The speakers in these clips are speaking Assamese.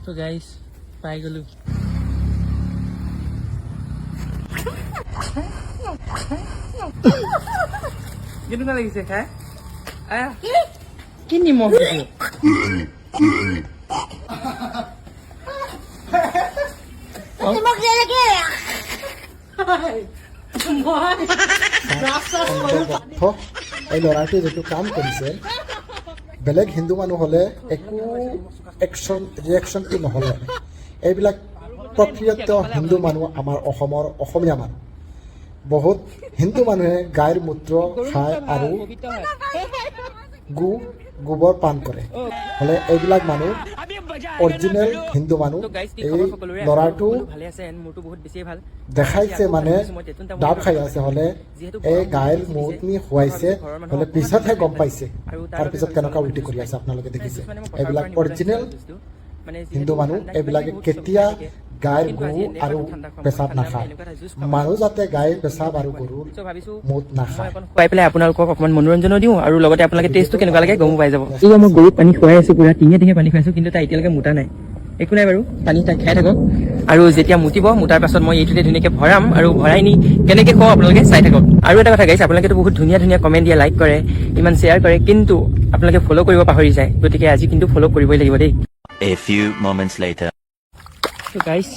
তো গাইস পাই গলো কেনেকুৱা লাগিছে খাই কি নিমখ এই ল'ৰাটোৱে যিটো কাম কৰিছে বেলেগ হিন্দু মানুহ হ'লে একো ৰিয়েকশ্যনটো নহ'লে এইবিলাক প্ৰক্ৰিয়াত হিন্দু মানুহ আমাৰ অসমৰ অসমীয়া মানুহ বহুত হিন্দু মানুহে গাইৰ মূত্ৰ খায় আৰু গোবৰ পান কৰে হ'লে এইবিলাক মানুহ অৰিজিনেল হিন্দু মানুহ এই ল'ৰাটো দেখাইছে মানে ডাব খাই আছে হ'লে এই গাইৰ মূতনি খুৱাইছে হ'লে পিছতহে গম পাইছে তাৰপিছত কেনেকুৱা উল্টি কৰি আছে আপোনালোকে দেখিছে এইবিলাক অৰিজিনেল হিন্দু মানুহ এইবিলাকে কেতিয়া গাইৰ গৰু আৰু পেচাব নাখায় মানুহ যাতে গাইৰ পেচাব আৰু গৰুৰ মুত নাখায় খুৱাই পেলাই আপোনালোকক অকণমান মনোৰঞ্জনো দিওঁ আৰু লগতে আপোনালোকে টেষ্টটো কেনেকুৱা লাগে গমো পাই যাব মই গৰুক পানী খুৱাই আছো পুৰা টিঙে পানী খুৱাইছো কিন্তু তাই এতিয়ালৈকে মুতা নাই একো নাই বাৰু পানী তাই খাই থাকক আৰু যেতিয়া মুতিব মুতাৰ পাছত মই এইটোতে ধুনীয়াকৈ ভৰাম আৰু ভৰাই নি কেনেকৈ খুৱাওঁ আপোনালোকে চাই থাকক আৰু এটা কথা গাইছে আপোনালোকেতো বহুত ধুনীয়া কমেণ্ট দিয়ে লাইক কৰে ইমান শ্বেয়াৰ কৰে কিন্তু আপোনালোকে ফ'ল' কৰিব পাহৰি যায় গতিকে আজি কিন্তু ফ'ল' কৰিবই লাগিব দেই A few moments later. তো গাইছ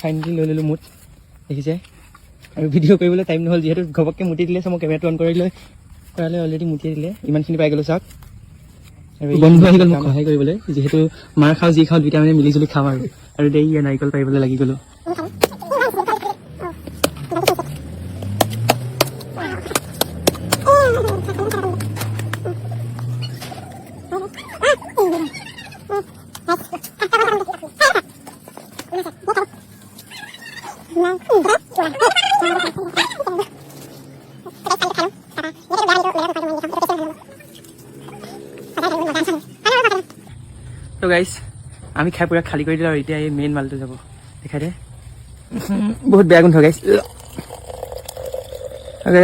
ফাইনেলি লৈ ল'লোঁ মুঠ দেখিছে আৰু ভিডিঅ' কৰিবলৈ টাইম নহ'ল যিহেতু ঘপককৈ মুতি দিলে মই কেমেৰাটো অন কৰালে অলৰেডি মুতিয়ে দিলে ইমানখিনি পাই গ'লোঁ চাওক আৰু বন্ধু আহি গ'ল মোক সহায় কৰিবলৈ যিহেতু মাৰ খাওঁ যি খাওঁ দুইটা মানে মিলিজুলি খাওঁ আৰু দেই ইয়াৰ নাৰিকল পাৰিবলৈ লাগি গ'লোঁ তো গাইছ আমি খাই পুৰা খালী কৰি দিলোঁ আৰু এতিয়া এই মেইন মালটো যাব দেখাই দে বহুত বেয়া গোন্ধ গাইছ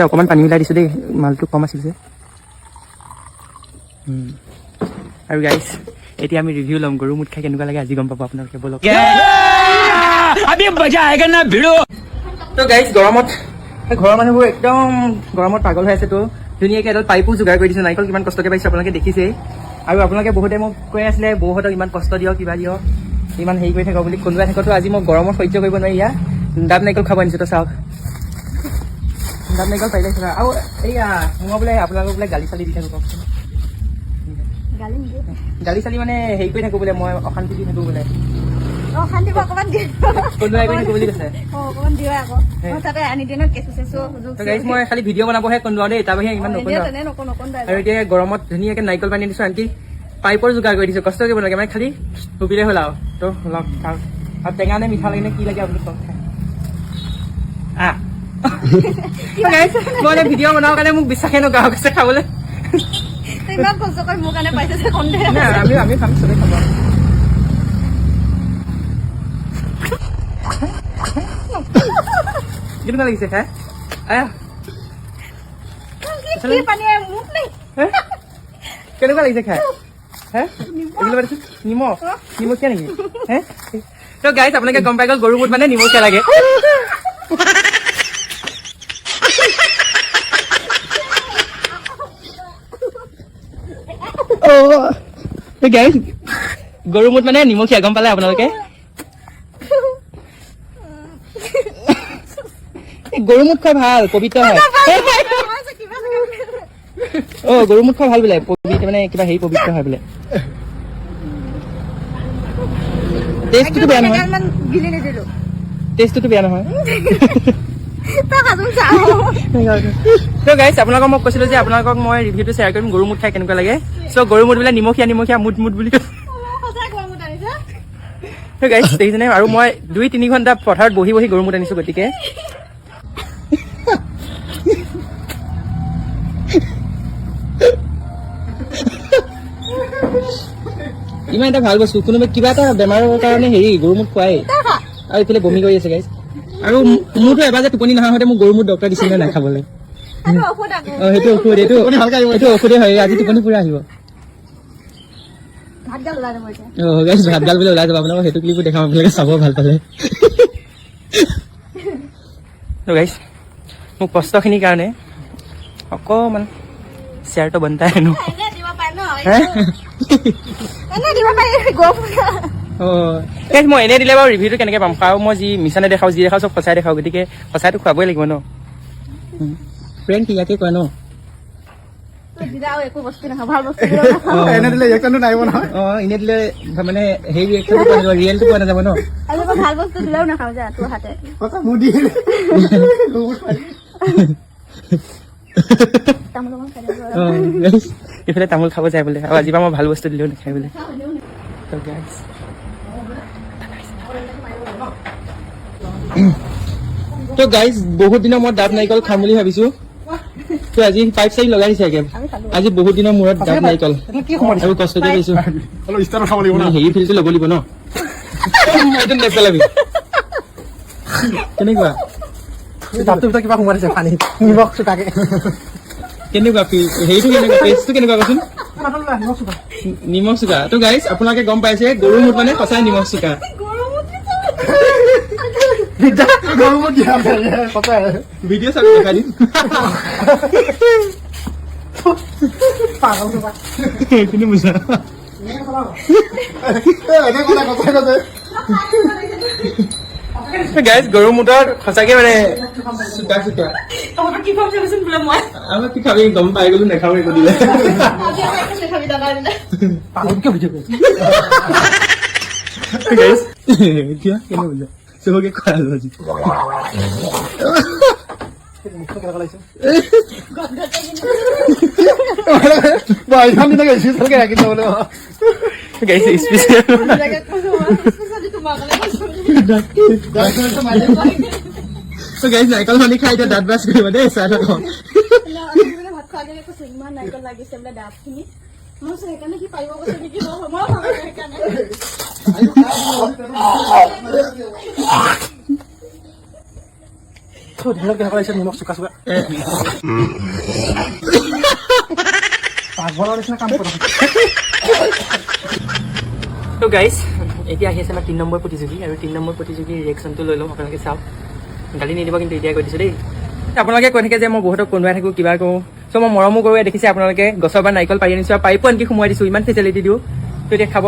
অকণমান পানী মিলাই দিছোঁ দেই মালটো কম আছিল যে আৰু গাইছ এতিয়া আমি ৰিভিউ ল'ম গৰু মুঠ খাই কেনেকুৱা লাগে আজি গম পাব আপোনালোকে বলক তো গাইছ গৰমত ঘৰৰ মানুহবোৰ একদম গৰমত পাগল হৈ আছে তো ধুনীয়াকৈ এডাল পাইপো যোগাৰ কৰি দিছোঁ নাৰিকল কিমান কষ্টকৈ পাইছোঁ আপোনালোকে দেখিছেই আৰু আপোনালোকে বহুতে মোক কৈ আছিলে বৌহঁতক ইমান কষ্ট দিয়ক কিবা দিয়ক ইমান হেৰি কৰি থাকক বুলি কোনোবাই থাকোঁতো আজি মই গৰমত সহ্য কৰিব নোৱাৰি ইয়াৰ ডাব নাৰিকল খাব আনিছোঁ তো চাওক ডাব নাৰিকল পাৰিলে খাবা আৰু এইয়া মই বোলে আপোনালোকক বোলে গালি চালি দি থাকোঁ কওকচোন গালি চালি মানে হেৰি কৰি থাকোঁ বোলে মই অশান্তি দি থাকোঁ বোলে কোনোবাই কৰি থাকোঁ বুলি কৈছে মই খালি ভিডিঅ' বনাবহে কোনোবা দেই তাৰ বাহিৰে ইমান নকৰোঁ আৰু এতিয়া গৰমত ধুনীয়াকৈ নাৰিকল পানী দিছোঁ আনকি পাইপৰ যোগাৰ কৰি দিছোঁ কষ্ট কৰিব নালাগে মানে খালি ডুবিলে হ'ল আৰু তো লওক খাওক আৰু টেঙা নে মিঠা লাগে নে কি লাগে আপুনি কওক খাই মই ভিডিঅ' বনাবৰ কাৰণে মোক বিশ্বাসে নকৰা হৈছে খাবলৈ আমি খাম চবেই খাব কেনেকুৱা লাগিছে খাই কেনেকুৱা লাগিছে খাই নিমখ নিমখীয়া নেকি তো গাইছ আপোনালোকে গম পাই গ'ল গৰু মুঠ মানে নিমখীয়া লাগে গাইছ গৰু মুঠ মানে নিমখীয়া গম পালে আপোনালোকে গৰু মুঠ খোৱা ভাল পবিত্ৰ হয় গৰু মুঠ খোৱা ভাল বোলে পবিত্ৰ মানে কিবা হেৰি পবিত্ৰ হয় বোলে টেষ্টটো বেয়া নহয় তো গাইছ আপোনালোকক মই কৈছিলোঁ যে আপোনালোকক মই ৰিভিউটো শ্বেয়াৰ কৰিম গৰু মুঠ খাই কেনেকুৱা লাগে চ' গৰু মুঠ বোলে নিমখীয়া মুঠ বুলি তো গাইছ দেখিছেনে আৰু মই 2-3 ঘণ্টা পথাৰত বহি গৰু মুঠ আনিছোঁ গতিকে ইমান এটা ভাল বস্তু কোনোবাই কিবা এটা বেমাৰৰ কাৰণে হেৰি গৰু মুঠ খুৱাই আৰু এইফালে বমি কৰি আছে গাইছ আৰু মোৰতো এবাৰ যে টোপনি নহা হওঁতে মোক গৰু মুঠ ডক্টৰে দিছিলে নাই খাবলৈ সেইটো ঔষধ এইটো ঔষধে হয় আজি টোপনি পুৰা আহিব গাইছ ভাতগাল বোলে ওলাই যাব আপোনালোকক সেইটো ক্লিপো দেখাম আপোনালোকে চাব ভাল পালে গাইছ মোক কষ্টখিনিৰ কাৰণে অকণমান শ্বেয়াৰটো বনতা হেনো মই এনেই দিলে বাৰু ৰিভিউটো কেনেকৈ পাম কাৰণ মই যি মিছা নেদেখাওঁ যি দেখাওঁ চব সঁচাই দেখাওঁ গতিকে সঁচাইটো খুৱাবই লাগিব ন ফ্ৰেণ্ড কি ইয়াকে কয় ন এনে দিলে ৰিয়েকশ্যনটো নাহিব নহয় এনে দিলে মানে সেই ৰিয়েকশ্যনটো পোৱা যাব ৰিয়েলটো পোৱা নাযাব ন ভাল বস্তু দিলেও নাখাওঁ যা তোৰ হাতে এইফালে তামোল খাব যায় বোলে আৰু আজিৰ পৰা মই ভাল বস্তু দিলেও নাখায় বোলে তো গাইজ বহুত দিনৰ মূৰত ডাব নাৰিকল খাম বুলি ভাবিছো তো আজি পাইপ চাইপ লগাই দিছে আজি বহুত দিনৰ মূৰত ডাব নাৰিকল আৰু কষ্টকে পাইছো হেৰি ফিলটো ল'ব লাগিব ন এইটো নেপেলাবি কেনেকুৱা ডাবটোৰ ভিতৰত কিবা সোমাই দিছে পানী নিমখ চোকাকে কেনেকুৱা হেৰিটো কেনেকুৱা টেষ্টটো কেনেকুৱা কচোন নিমখ চোকা তো গাইজ আপোনালোকে গম পাইছে গৰু মুঠ মানে সঁচাই নিমখ চোকা ভিডিঅ' চাব দেখাই দিম কিন্তু বুজা গাইজ গৰু মুঠত সঁচাকে মানে চোকা চোকা আমাৰ কি খাবি গম পাই গলো নেখাওঁ একো দিলে এতিয়া কেনে বুজা চবকে খোৱালো আজি নাৰিকল পানী খাই এতিয়া দাঁত ব্ৰাছ কৰিব দেই চাহ খাওঁ ইমান নাৰিকল লাগিছে বোলে ডাব খিনি মই সেইকাৰণে কি পাৰিব কৈছে নেকি নিমখ চোকা চোকা পাগলৰ নিচিনা কাম কৰা তো গাইজ এতিয়া আহি আছে আমাৰ 3 নম্বৰ প্ৰতিযোগী আৰু 3 নম্বৰ প্ৰতিযোগীৰ ৰিয়েকশ্যনটো লৈ ল'ম আপোনালোকে চাওক গালি নিদিব কিন্তু এতিয়াই কৈ দিছোঁ দেই আপোনালোকে কৈ থাকে যে মই বহুতক কন্দুৱাই থাকোঁ কিবা কৰোঁ চ' মই মৰমো কৰোঁ দেখিছে আপোনালোকে গছৰ পৰা নাৰিকল পাৰি আনিছোঁ আৰু পাইপো আনকি সোমোৱাই দিছোঁ ইমান ফেচিলিটি দিওঁ তো এতিয়া খাব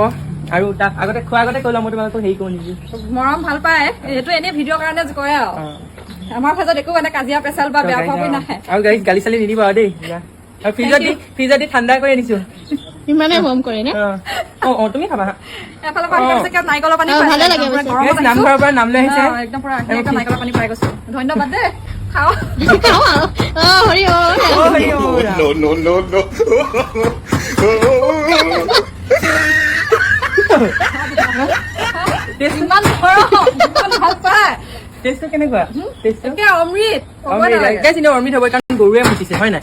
আৰু তাক আগতে খোৱাৰ আগতে কৈ ল'ম মই তোমালোকক হেৰি কৰোঁ নেকি মৰম ভাল পায় এইটো এনেই ভিডিঅ' কাৰণে কৰে আৰু আমাৰ ফাজত একো মানে কাজিয়া পেচাল বা বেয়া ভাৱ নাহে আৰু গাড়ী গালি চালি নিদিব আৰু দেই আৰু ফ্ৰিজত দি ঠাণ্ডা কৰি আনিছোঁ ইমানে মৰম কৰে নে অঁ তুমি খাবা এফালে পানী পাইছে নাৰিকলৰ পানী ভালে লাগে নামঘৰৰ পৰা নাম লৈ আহিছে একদম পুৰা নাৰিকলৰ পানী পাই গৈছো ধন্যবাদ দেই খাওঁ ইমান ভাল পায় টেষ্টটো কেনেকুৱা অমৃত অমৃত হ'ব কাৰণ গৰুৱে মুতিছে হয় নাই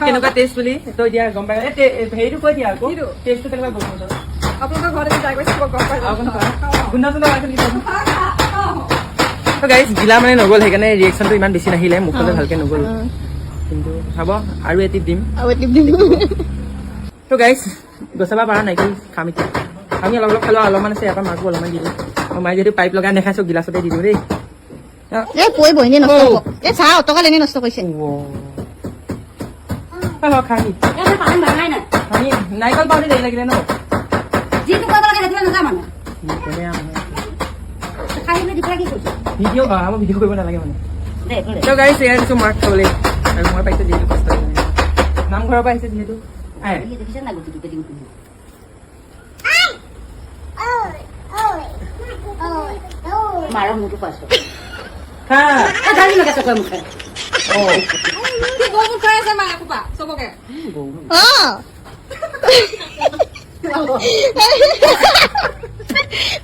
কেনেকুৱা টেষ্ট বুলি তই এতিয়া গম পাই হেৰিটো কৈ দিয়া আকৌ টেষ্টটো কেনেকুৱা গম আপোনালোকৰ ঘৰত ট্ৰাই কৰিছে গাইজ গিলা মানে নগ'ল সেইকাৰণে ৰিয়েকশ্যনটো ইমান বেছি নাহিলে মুখলৈ ভালকৈ নগ'ল কিন্তু হ'ব আৰু এটিপ দিম তো গাইজ গছাব পাৰা নাৰিকল খাম এতিয়া আমি অলপ অলপ খালোঁ অলপমান আছে ইয়াৰ পৰা মাকো অলপমান দি দিওঁ মায়ে যিহেতু পাইপ লগাই নেখাইছোঁ গিলাচতে দি দিওঁ দেই নাৰিকল পাওঁতে দেৰি লাগিলে ন ভিডিঅ' মই ভিডিঅ' কৰিব নালাগে মানে গাড়ী চেয়াৰ দিছোঁ মাক খাবলৈ আৰু মই পাইছোঁ যিহেতু কষ্ট নামঘৰৰ পৰা আহিছে যিহেতু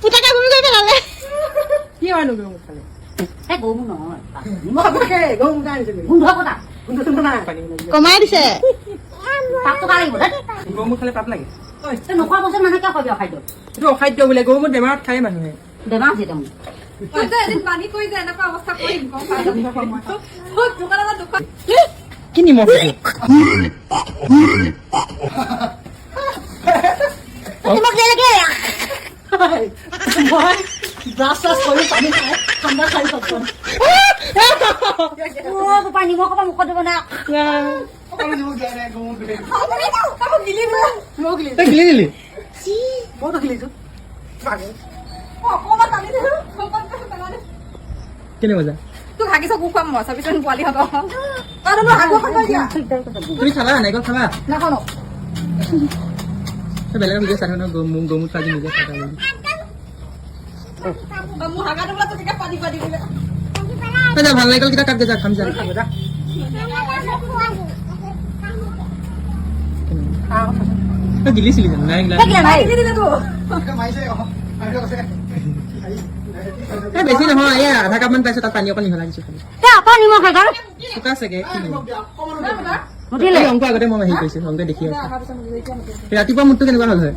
পুতাকা ঘূৰি গৈ পেলালে কি হয়নো গৰু মুখ খালে এই গৰু নহয় মই আপোনাকে গৰু মুখ আনিছিলো গোন্ধ কথা গোন্ধ নাই কমাই দিছে পাপ টকা লাগিব দেই গৰু মুখ খালে পাপ লাগে তই নোখোৱা বস্তু মানুহে কিয় খাবি অখাদ্য এইটো অখাদ্য বোলে গৰু মুখ বেমাৰত খায় মানুহে বেমাৰ আছে তেওঁ এদিন পানী কৰি যে এনেকুৱা অৱস্থা কৰিম গম পাই দোকানত দোকান কি নিমখ মোক দে লাগে মই ব্ৰাছ চাছ কৰি পানী খাই ঠাণ্ডা খাই থাকোঁ পানী মই ক'বা মুখত দিব না তই গিলি দিলি কেনে মজা তোক হাগিছ কুকুৱাম মই চাবিচোন পোৱালিহঁতক তুমি খাবা নাৰিকল খাবা নাখানো তই বেলেগৰ ভিডিঅ' চাই থাক গৰু মুখ খাই নিজে খাই মোৰ হাগাটো বোলে তোকে পানী পানী বোলে যা ভাল নাৰিকল কেইটা কাট যা খাম যা তই গিলিছিলি জানো নাই বেছি নহয় এয়া আধা কাপ মান পাইছো তাত পানী অকণ মিহলাই দিছো খালি অকণ নিমখ এগাল চোকা চাগে নুঠিলে অংক আগতে মই হেৰি কৰিছো অংক দেখি আছো ৰাতিপুৱা মোৰটো কেনেকুৱা হ'ল হয়